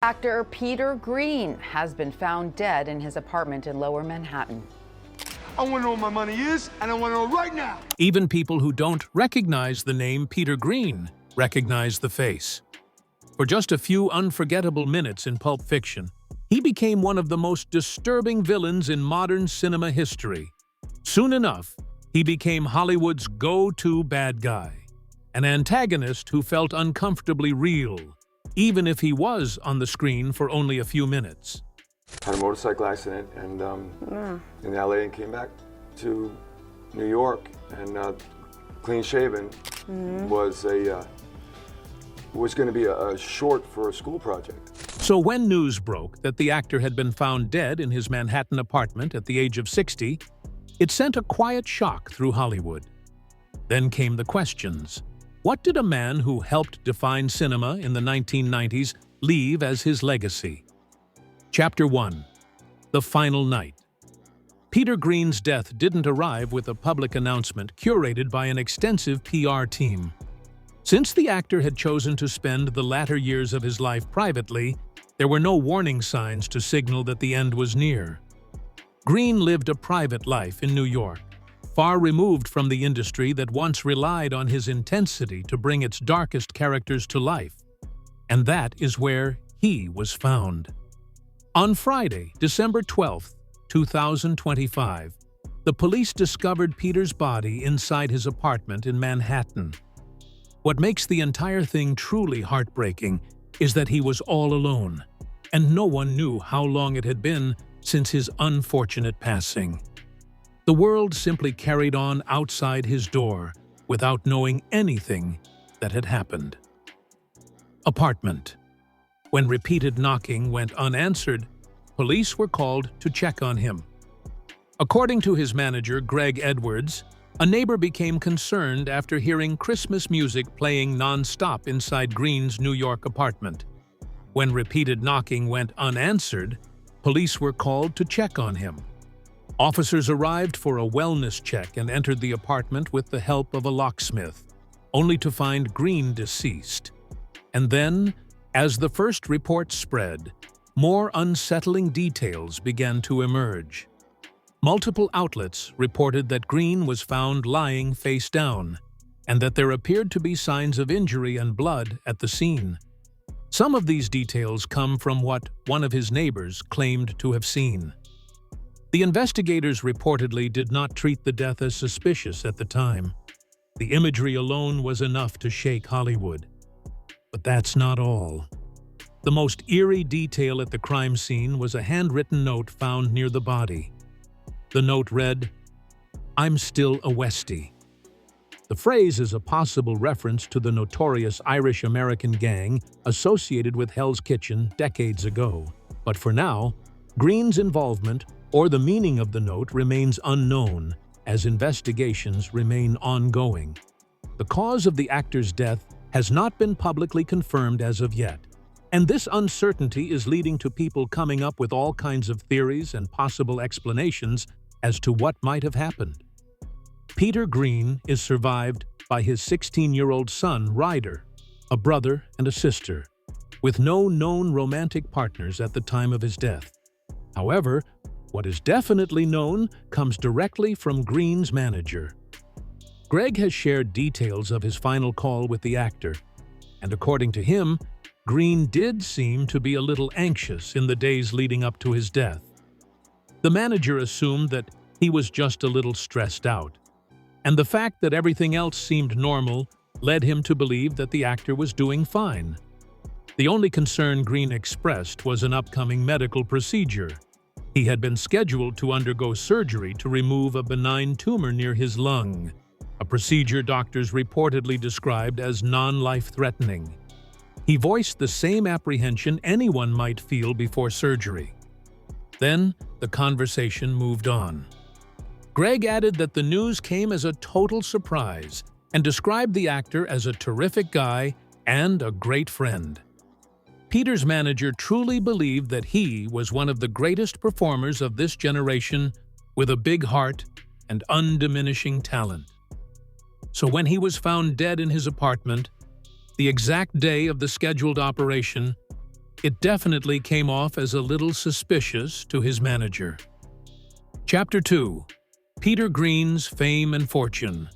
Actor Peter Greene has been found dead in his apartment in Lower Manhattan. I want to know what my money is, and I want to know right now. Even people who don't recognize the name Peter Greene recognize the face. For just a few unforgettable minutes in Pulp Fiction, he became one of the most disturbing villains in modern cinema history. Soon enough, he became Hollywood's go-to bad guy, an antagonist who felt uncomfortably real, even if he was on the screen for only a few minutes. Had a motorcycle accident and in LA and came back to New York, and clean shaven was going to be a short for a school project. So when news broke that the actor had been found dead in his Manhattan apartment at the age of 60, it sent a quiet shock through Hollywood. Then came the questions. What did a man who helped define cinema in the 1990s leave as his legacy? Chapter 1. The Final Night. Peter Greene's death didn't arrive with a public announcement curated by an extensive PR team. Since the actor had chosen to spend the latter years of his life privately, there were no warning signs to signal that the end was near. Greene lived a private life in New York, far removed from the industry that once relied on his intensity to bring its darkest characters to life. And that is where he was found. On Friday, December 12, 2025, the police discovered Peter's body inside his apartment in Manhattan. What makes the entire thing truly heartbreaking is that he was all alone, and no one knew how long it had been since his unfortunate passing. The world simply carried on outside his door without knowing anything that had happened. Apartment. When repeated knocking went unanswered, police were called to check on him. According to his manager, Greg Edwards, a neighbor became concerned after hearing Christmas music playing non-stop inside Greene's New York apartment. When repeated knocking went unanswered, police were called to check on him. Officers arrived for a wellness check and entered the apartment with the help of a locksmith, only to find Greene deceased. And then, as the first report spread, more unsettling details began to emerge. Multiple outlets reported that Greene was found lying face down, and that there appeared to be signs of injury and blood at the scene. Some of these details come from what one of his neighbors claimed to have seen. The investigators reportedly did not treat the death as suspicious at the time. The imagery alone was enough to shake Hollywood. But that's not all. The most eerie detail at the crime scene was a handwritten note found near the body. The note read, "I'm still a Westie." The phrase is a possible reference to the notorious Irish-American gang associated with Hell's Kitchen decades ago. But for now, Greene's involvement or the meaning of the note remains unknown as investigations remain ongoing. The cause of the actor's death has not been publicly confirmed as of yet, and this uncertainty is leading to people coming up with all kinds of theories and possible explanations as to what might have happened. Peter Greene is survived by his 16-year-old son, Ryder, a brother and a sister, with no known romantic partners at the time of his death. However, what is definitely known comes directly from Greene's manager. Greg has shared details of his final call with the actor, and according to him, Greene did seem to be a little anxious in the days leading up to his death. The manager assumed that he was just a little stressed out, and the fact that everything else seemed normal led him to believe that the actor was doing fine. The only concern Greene expressed was an upcoming medical procedure. He had been scheduled to undergo surgery to remove a benign tumor near his lung, a procedure doctors reportedly described as non-life-threatening. He voiced the same apprehension anyone might feel before surgery. Then, the conversation moved on. Greg added that the news came as a total surprise and described the actor as a terrific guy and a great friend. Peter's manager truly believed that he was one of the greatest performers of this generation with a big heart and undiminishing talent. So when he was found dead in his apartment, the exact day of the scheduled operation, it definitely came off as a little suspicious to his manager. Chapter 2. Peter Greene's Fame and Fortune.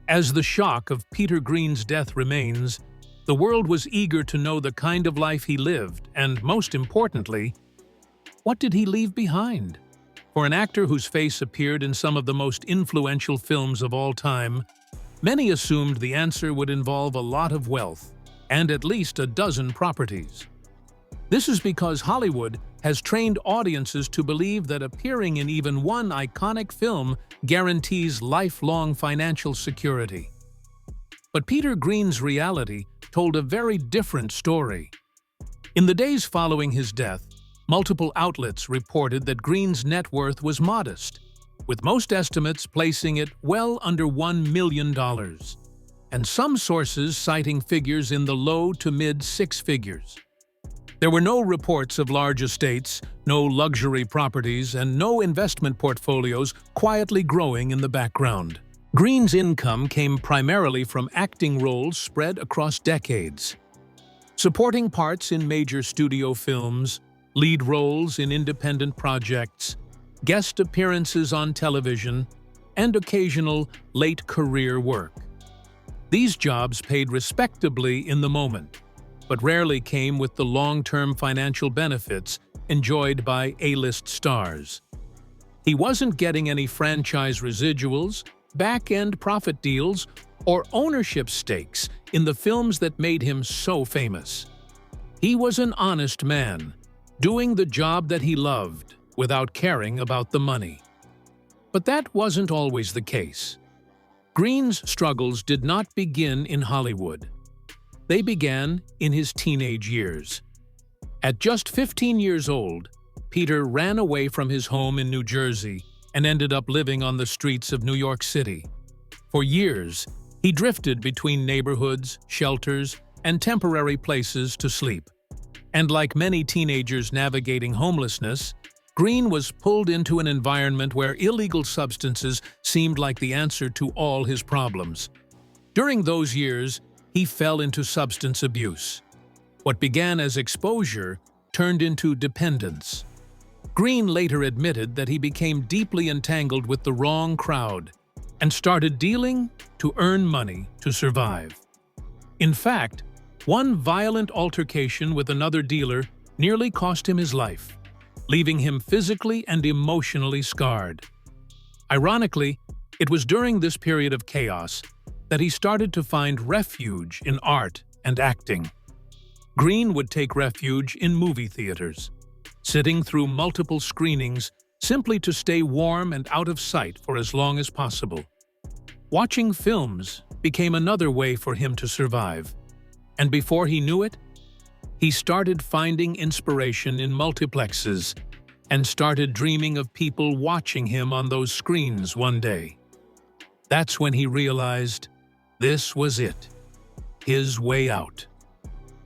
As the shock of Peter Greene's death remains, the world was eager to know the kind of life he lived, and most importantly, what did he leave behind? For an actor whose face appeared in some of the most influential films of all time, many assumed the answer would involve a lot of wealth and at least a dozen properties. This is because Hollywood has trained audiences to believe that appearing in even one iconic film guarantees lifelong financial security. But Peter Greene's reality told a very different story. In the days following his death, multiple outlets reported that Greene's net worth was modest, with most estimates placing it well under $1 million, and some sources citing figures in the low to mid six figures. There were no reports of large estates, no luxury properties, and no investment portfolios quietly growing in the background. Greene's income came primarily from acting roles spread across decades. Supporting parts in major studio films, lead roles in independent projects, guest appearances on television, and occasional late-career work. These jobs paid respectably in the moment, but rarely came with the long-term financial benefits enjoyed by A-list stars. He wasn't getting any franchise residuals, back-end profit deals, or ownership stakes in the films that made him so famous. He was an honest man, doing the job that he loved without caring about the money. But that wasn't always the case. Greene's struggles did not begin in Hollywood. They began in his teenage years. At just 15 years old, Peter ran away from his home in New Jersey and ended up living on the streets of New York City. For years, he drifted between neighborhoods, shelters, and temporary places to sleep. And like many teenagers navigating homelessness, Greene was pulled into an environment where illegal substances seemed like the answer to all his problems. During those years, he fell into substance abuse. What began as exposure turned into dependence. Greene later admitted that he became deeply entangled with the wrong crowd and started dealing to earn money to survive. In fact, one violent altercation with another dealer nearly cost him his life, leaving him physically and emotionally scarred. Ironically, it was during this period of chaos that he started to find refuge in art and acting. Greene would take refuge in movie theaters, sitting through multiple screenings simply to stay warm and out of sight for as long as possible. Watching films became another way for him to survive, and before he knew it, he started finding inspiration in multiplexes and started dreaming of people watching him on those screens one day. That's when he realized this was it, his way out.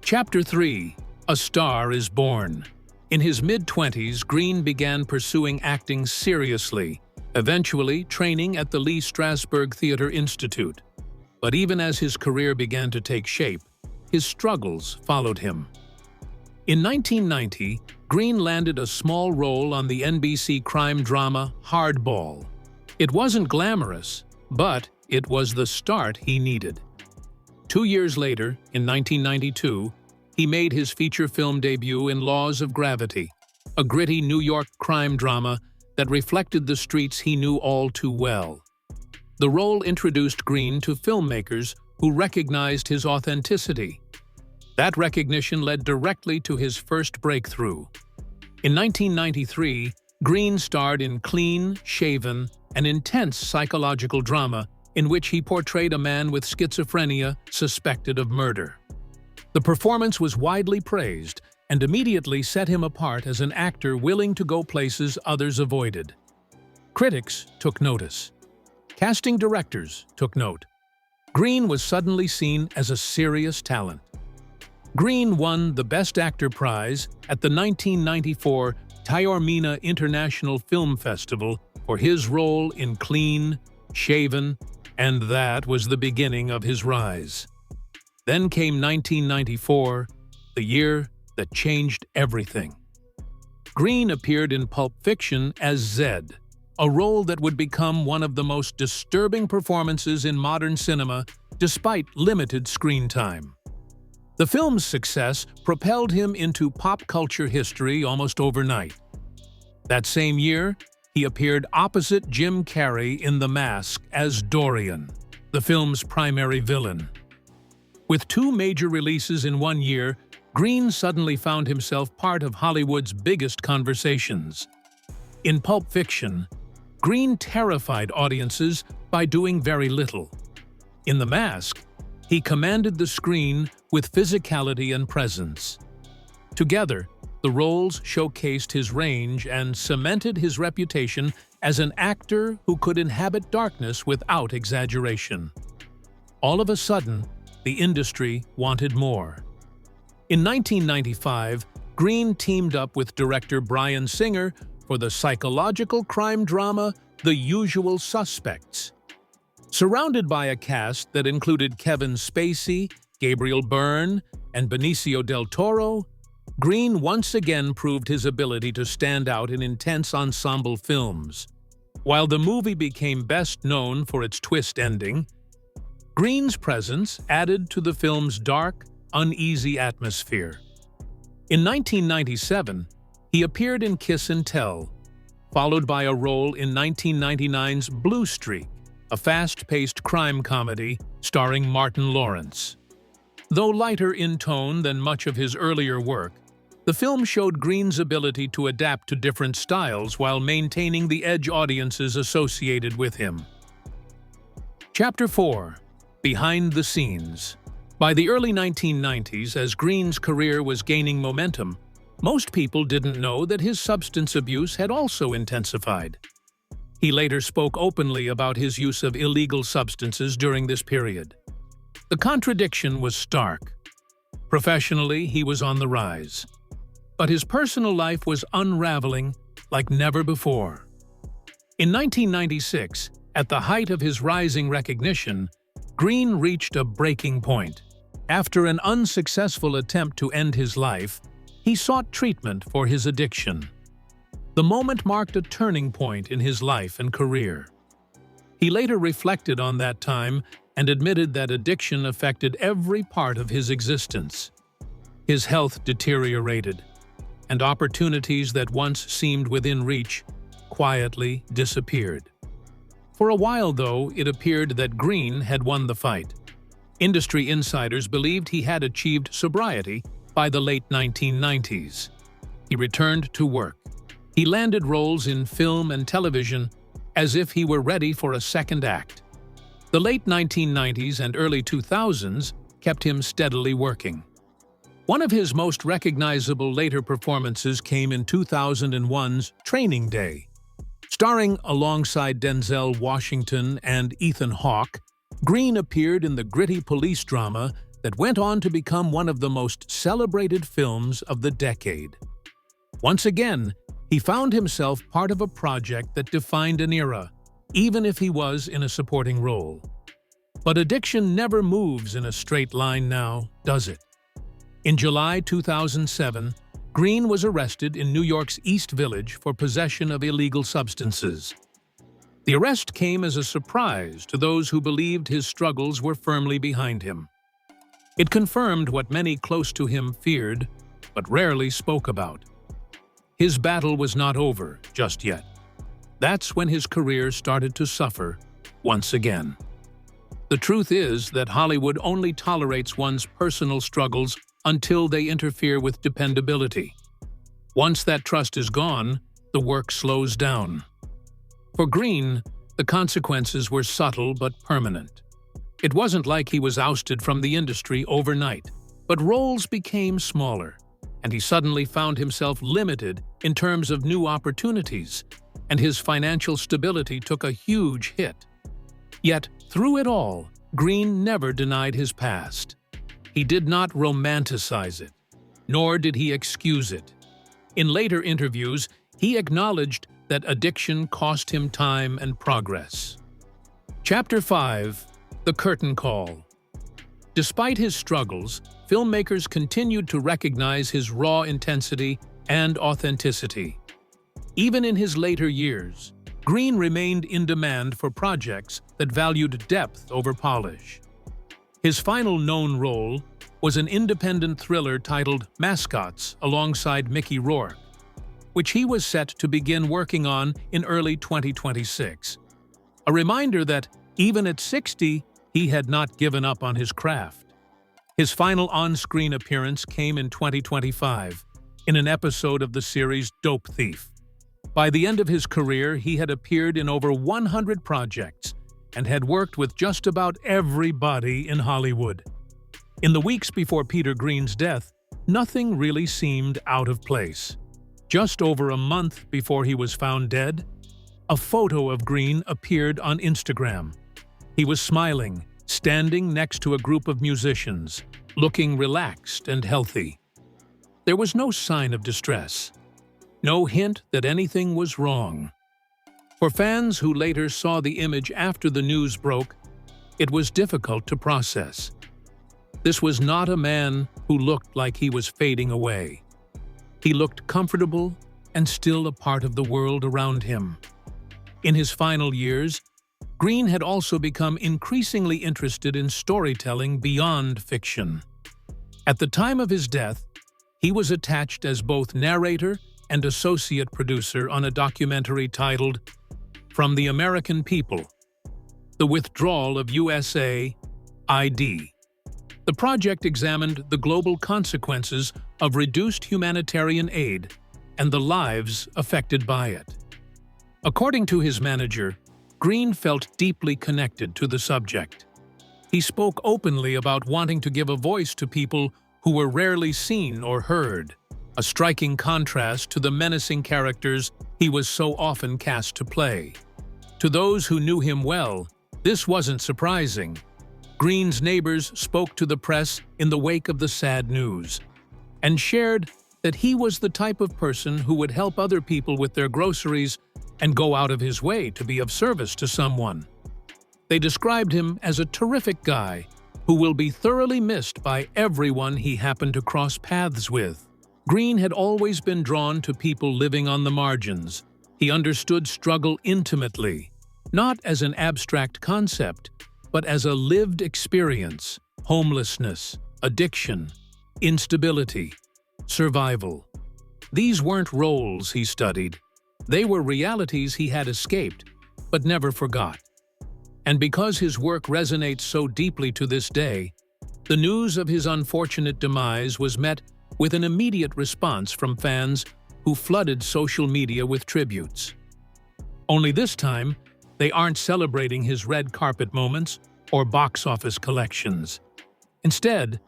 Chapter 3. A Star is Born. In his mid-20s, Greene began pursuing acting seriously, eventually training at the Lee Strasberg Theatre Institute. But even as his career began to take shape, his struggles followed him. In 1990, Greene landed a small role on the NBC crime drama Hardball. It wasn't glamorous, but it was the start he needed. 2 years later, in 1992, he made his feature film debut in Laws of Gravity, a gritty New York crime drama that reflected the streets he knew all too well. The role introduced Greene to filmmakers who recognized his authenticity. That recognition led directly to his first breakthrough. In 1993, Greene starred in Clean Shaven, an intense psychological drama in which he portrayed a man with schizophrenia suspected of murder. The performance was widely praised and immediately set him apart as an actor willing to go places others avoided. Critics took notice. Casting directors took note. Greene was suddenly seen as a serious talent. Greene won the Best Actor prize at the 1994 Taormina International Film Festival for his role in Clean Shaven, and that was the beginning of his rise. Then came 1994, the year that changed everything. Greene appeared in Pulp Fiction as Zed, a role that would become one of the most disturbing performances in modern cinema despite limited screen time. The film's success propelled him into pop culture history almost overnight. That same year, he appeared opposite Jim Carrey in The Mask as Dorian, the film's primary villain. With two major releases in one year, Greene suddenly found himself part of Hollywood's biggest conversations. In Pulp Fiction, Greene terrified audiences by doing very little. In The Mask, he commanded the screen with physicality and presence. Together, the roles showcased his range and cemented his reputation as an actor who could inhabit darkness without exaggeration. All of a sudden, the industry wanted more. In 1995, Greene teamed up with director Bryan Singer for the psychological crime drama The Usual Suspects. Surrounded by a cast that included Kevin Spacey, Gabriel Byrne, and Benicio del Toro, Greene once again proved his ability to stand out in intense ensemble films. While the movie became best known for its twist ending, Greene's presence added to the film's dark, uneasy atmosphere. In 1997, he appeared in Kiss and Tell, followed by a role in 1999's Blue Streak, a fast-paced crime comedy starring Martin Lawrence. Though lighter in tone than much of his earlier work, the film showed Greene's ability to adapt to different styles while maintaining the edge audiences associated with him. Chapter 4. Behind the Scenes. By the early 1990s, as Greene's career was gaining momentum, most people didn't know that his substance abuse had also intensified. He later spoke openly about his use of illegal substances during this period. The contradiction was stark. Professionally, he was on the rise. But his personal life was unraveling like never before. In 1996, at the height of his rising recognition, Greene reached a breaking point. After an unsuccessful attempt to end his life, he sought treatment for his addiction. The moment marked a turning point in his life and career. He later reflected on that time and admitted that addiction affected every part of his existence. His health deteriorated, and opportunities that once seemed within reach quietly disappeared. For a while, though, it appeared that Greene had won the fight. Industry insiders believed he had achieved sobriety by the late 1990s. He returned to work. He landed roles in film and television as if he were ready for a second act. The late 1990s and early 2000s kept him steadily working. One of his most recognizable later performances came in 2001's Training Day. Starring alongside Denzel Washington and Ethan Hawke, Greene appeared in the gritty police drama that went on to become one of the most celebrated films of the decade. Once again, he found himself part of a project that defined an era, even if he was in a supporting role. But addiction never moves in a straight line now, does it? In July 2007, Greene was arrested in New York's East Village for possession of illegal substances. The arrest came as a surprise to those who believed his struggles were firmly behind him. It confirmed what many close to him feared, but rarely spoke about. His battle was not over just yet. That's when his career started to suffer once again. The truth is that Hollywood only tolerates one's personal struggles until they interfere with dependability. Once that trust is gone, the work slows down. For Greene, the consequences were subtle but permanent. It wasn't like he was ousted from the industry overnight, but roles became smaller, and he suddenly found himself limited in terms of new opportunities, and his financial stability took a huge hit. Yet, through it all, Greene never denied his past. He did not romanticize it, nor did he excuse it. In later interviews, he acknowledged that addiction cost him time and progress. Chapter 5. The Curtain Call. Despite his struggles, filmmakers continued to recognize his raw intensity and authenticity. Even in his later years, Greene remained in demand for projects that valued depth over polish. His final known role was an independent thriller titled Mascots alongside Mickey Rourke, which he was set to begin working on in early 2026. A reminder that, even at 60, he had not given up on his craft. His final on-screen appearance came in 2025, in an episode of the series Dope Thief. By the end of his career, he had appeared in over 100 projects and had worked with just about everybody in Hollywood. In the weeks before Peter Greene's death, nothing really seemed out of place. Just over a month before he was found dead, a photo of Greene appeared on Instagram. He was smiling, standing next to a group of musicians, looking relaxed and healthy. There was no sign of distress, no hint that anything was wrong. For fans who later saw the image after the news broke, it was difficult to process. This was not a man who looked like he was fading away. He looked comfortable and still a part of the world around him. In his final years, Greene had also become increasingly interested in storytelling beyond fiction. At the time of his death, he was attached as both narrator and associate producer on a documentary titled From the American People: The Withdrawal of USA ID. The project examined the global consequences of reduced humanitarian aid and the lives affected by it. According to his manager, Greene felt deeply connected to the subject. He spoke openly about wanting to give a voice to people who were rarely seen or heard, a striking contrast to the menacing characters he was so often cast to play. To those who knew him well, this wasn't surprising. Greene's neighbors spoke to the press in the wake of the sad news and shared that he was the type of person who would help other people with their groceries and go out of his way to be of service to someone. They described him as a terrific guy who will be thoroughly missed by everyone he happened to cross paths with. Greene had always been drawn to people living on the margins. He understood struggle intimately, not as an abstract concept, but as a lived experience: homelessness, addiction, instability, survival. These weren't roles he studied. They were realities he had escaped, but never forgot. And because his work resonates so deeply to this day, the news of his unfortunate demise was met with an immediate response from fans who flooded social media with tributes. Only this time, they aren't celebrating his red carpet moments or box office collections. Instead,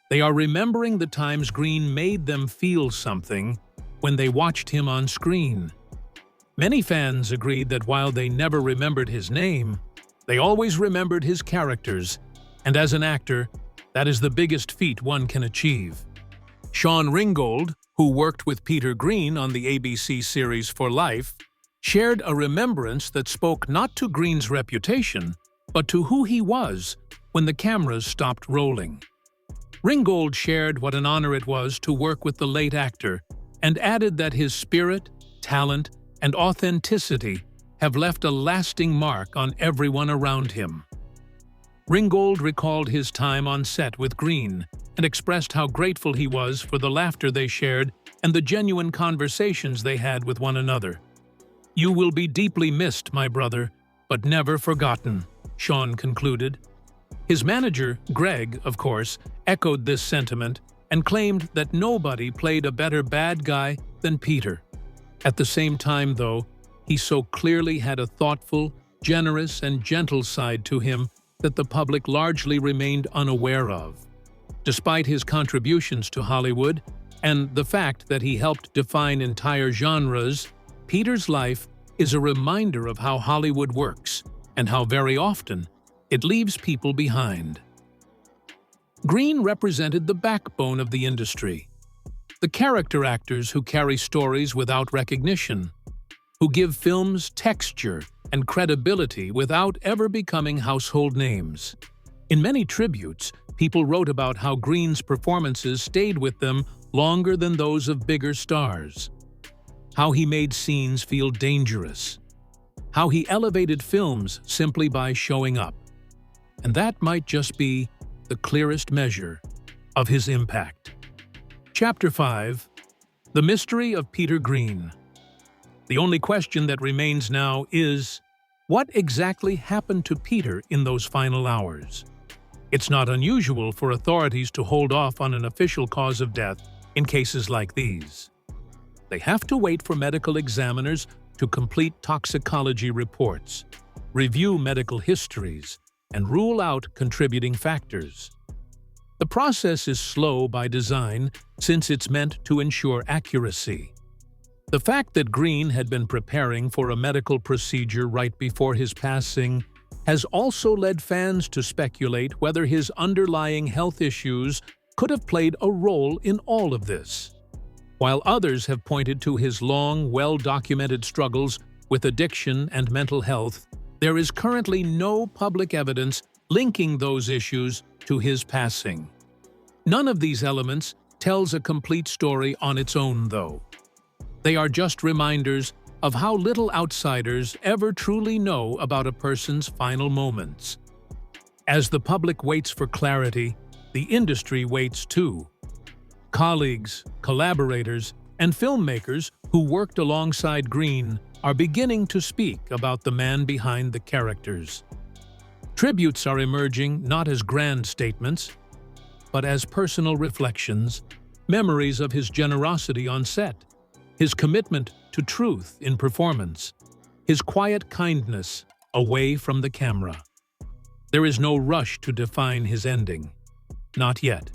they are remembering the times Greene made them feel something when they watched him on screen. Many fans agreed that while they never remembered his name, they always remembered his characters, and as an actor, that is the biggest feat one can achieve. Sean Ringgold, who worked with Peter Greene on the ABC series For Life, shared a remembrance that spoke not to Greene's reputation, but to who he was when the cameras stopped rolling. Ringgold shared what an honor it was to work with the late actor and added that his spirit, talent, and authenticity have left a lasting mark on everyone around him. Ringgold recalled his time on set with Greene and expressed how grateful he was for the laughter they shared and the genuine conversations they had with one another. "You will be deeply missed, my brother, but never forgotten," Sean concluded. His manager, Greg, of course, echoed this sentiment and claimed that nobody played a better bad guy than Peter. At the same time, though, he so clearly had a thoughtful, generous, and gentle side to him that the public largely remained unaware of. Despite his contributions to Hollywood and the fact that he helped define entire genres, Peter's life is a reminder of how Hollywood works and how very often it leaves people behind. Greene represented the backbone of the industry, the character actors who carry stories without recognition, who give films texture and credibility without ever becoming household names. In many tributes, people wrote about how Greene's performances stayed with them longer than those of bigger stars, how he made scenes feel dangerous, how he elevated films simply by showing up. And that might just be the clearest measure of his impact. Chapter 5. The Mystery of Peter Greene. The only question that remains now is, what exactly happened to Peter in those final hours? It's not unusual for authorities to hold off on an official cause of death in cases like these. They have to wait for medical examiners to complete toxicology reports, review medical histories, and rule out contributing factors. The process is slow by design since it's meant to ensure accuracy. The fact that Greene had been preparing for a medical procedure right before his passing has also led fans to speculate whether his underlying health issues could have played a role in all of this. While others have pointed to his long, well-documented struggles with addiction and mental health, there is currently no public evidence linking those issues to his passing. None of these elements tells a complete story on its own, though. They are just reminders of how little outsiders ever truly know about a person's final moments. As the public waits for clarity, the industry waits too. Colleagues, collaborators, and filmmakers who worked alongside Greene are beginning to speak about the man behind the characters. Tributes are emerging not as grand statements, but as personal reflections, memories of his generosity on set, his commitment to truth in performance, his quiet kindness away from the camera. There is no rush to define his ending. Not yet.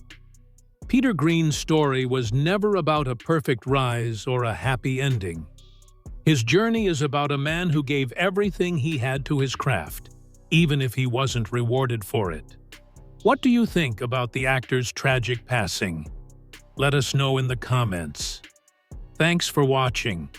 Peter Greene's story was never about a perfect rise or a happy ending. His journey is about a man who gave everything he had to his craft, even if he wasn't rewarded for it. What do you think about the actor's tragic passing? Let us know in the comments. Thanks for watching.